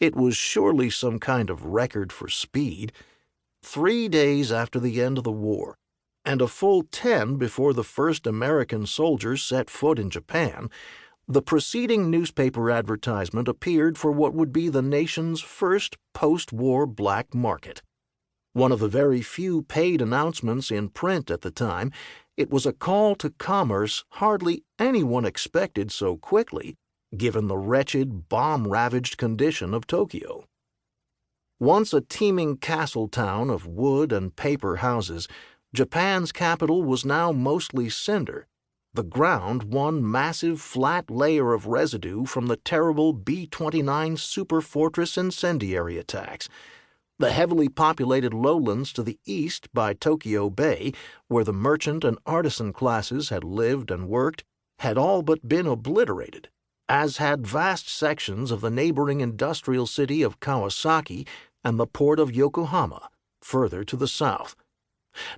It was surely some kind of record for speed. 3 days after the end of the war, and a full 10 before the first American soldiers set foot in Japan, the preceding newspaper advertisement appeared for what would be the nation's first post-war black market. One of the very few paid announcements in print at the time, it was a call to commerce hardly anyone expected so quickly, given the wretched, bomb-ravaged condition of Tokyo. Once a teeming castle town of wood and paper houses, Japan's capital was now mostly cinder, the ground one massive flat layer of residue from the terrible B-29 superfortress incendiary attacks. The heavily populated lowlands to the east by Tokyo Bay, where the merchant and artisan classes had lived and worked, had all but been obliterated, as had vast sections of the neighboring industrial city of Kawasaki and the port of Yokohama, further to the south.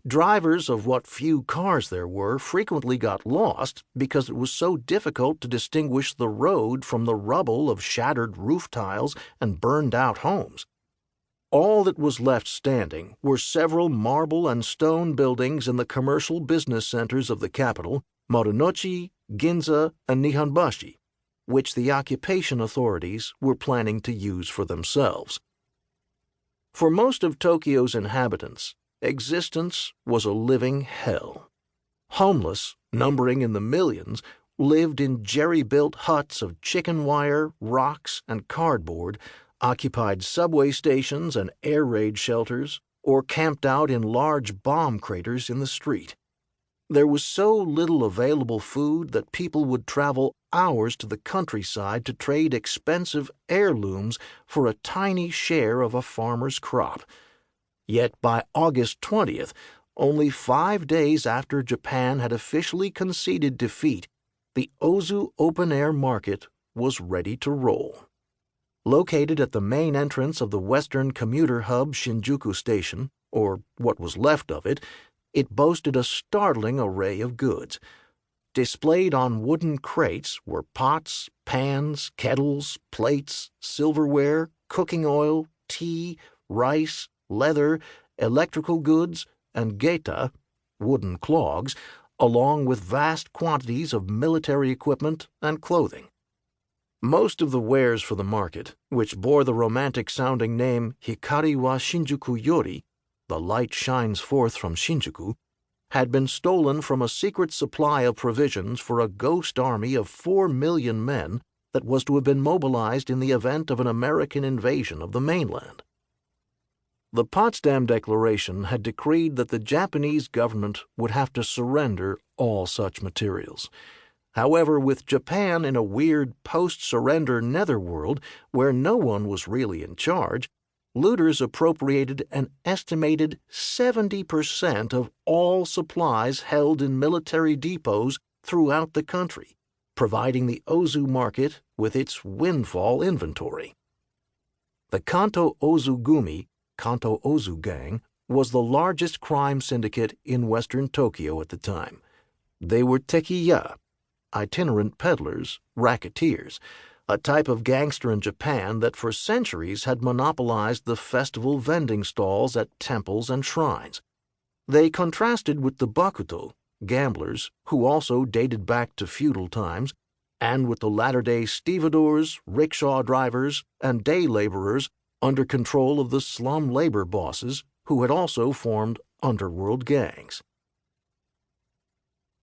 Drivers of what few cars there were frequently got lost because it was so difficult to distinguish the road from the rubble of shattered roof tiles and burned-out homes. All that was left standing were several marble and stone buildings in the commercial business centers of the capital, Marunouchi, Ginza, and Nihonbashi, which the occupation authorities were planning to use for themselves. For most of Tokyo's inhabitants, existence was a living hell. Homeless, numbering in the millions, lived in jerry-built huts of chicken wire, rocks, and cardboard, occupied subway stations and air raid shelters, or camped out in large bomb craters in the street. There was so little available food that people would travel hours to the countryside to trade expensive heirlooms for a tiny share of a farmer's crop. Yet by August 20th, only 5 days after Japan had officially conceded defeat, the Ozu open-air market was ready to roll. Located at the main entrance of the western commuter hub Shinjuku Station, or what was left of it, it boasted a startling array of goods. Displayed on wooden crates were pots, pans, kettles, plates, silverware, cooking oil, tea, rice, leather, electrical goods, and geta, wooden clogs, along with vast quantities of military equipment and clothing. Most of the wares for the market, which bore the romantic-sounding name Hikari wa Shinjuku Yori, the light shines forth from Shinjuku, had been stolen from a secret supply of provisions for a ghost army of 4 million men that was to have been mobilized in the event of an American invasion of the mainland. The Potsdam Declaration had decreed that the Japanese government would have to surrender all such materials. However, with Japan in a weird post-surrender netherworld where no one was really in charge, looters appropriated an estimated 70% of all supplies held in military depots throughout the country, providing the Ozu market with its windfall inventory. The Kanto Ozugumi, Kanto Ozu Gang, was the largest crime syndicate in western Tokyo at the time. They were tekiya, itinerant peddlers, racketeers, a type of gangster in Japan that for centuries had monopolized the festival vending stalls at temples and shrines. They contrasted with the bakuto, gamblers, who also dated back to feudal times, and with the latter-day stevedores, rickshaw drivers, and day laborers under control of the slum labor bosses who had also formed underworld gangs.